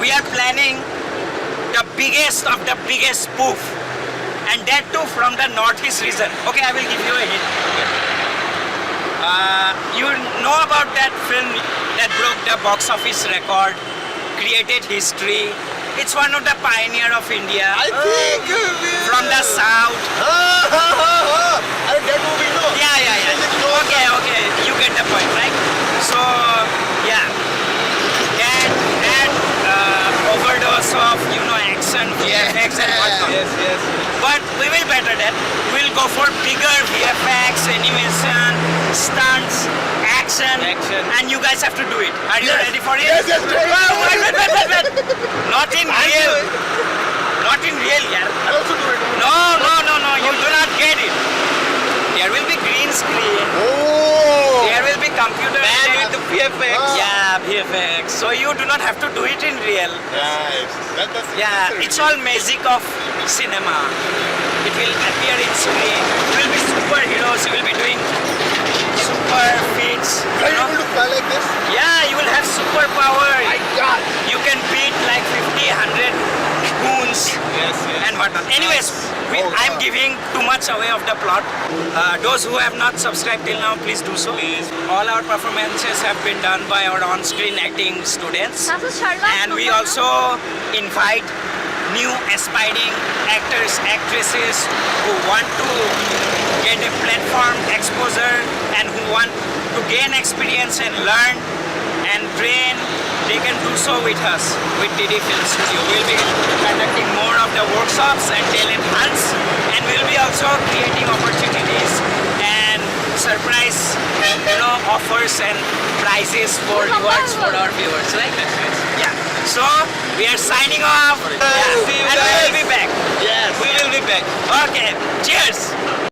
we are planning the biggest of the biggest spoof, and that too from the northeast region. Okay, I will give you a hint. You know about that film that broke the box office record, created history. It's one of the pioneer of India. I think From the south. That movie, no? Yeah. Okay. You get the point, right? So, yeah. That overdose of, action, VFX and whatnot. Yes. But we will better that. We'll go for bigger VFX, animation, stunts, action. And you guys have to do it. Are you ready for it? Yes. Wait. Not in real. Not in real, yeah. I'll also do it. No. You do not get it. There will be green screen. Oh! There will be computer. With the VFX. Yeah, VFX. So you do not have to do it in real. Nice. That's Yeah, it's all magic of cinema. It will appear in screen. You will be superheroes. You will be doing super feats. Are you able to fly like this? Yeah, you will have superpower. My God! You can beat like 50, 100 goons Yes. and whatnot. Anyways, I'm giving too much away of the plot. Those who have not subscribed till now, please do so. All our performances have been done by our on-screen acting students. And we also invite new aspiring actors, actresses who want to get a platform exposure and who want to gain experience and learn and train. They can do so with us, with TD Film Studio. We'll be conducting more of the workshops and talent hunts, and we'll be also creating opportunities and surprise, offers and prizes for rewards for our viewers, right? Yeah. So we are signing off. See you And we guys. will be back. Yes. We will be back. Okay. Cheers.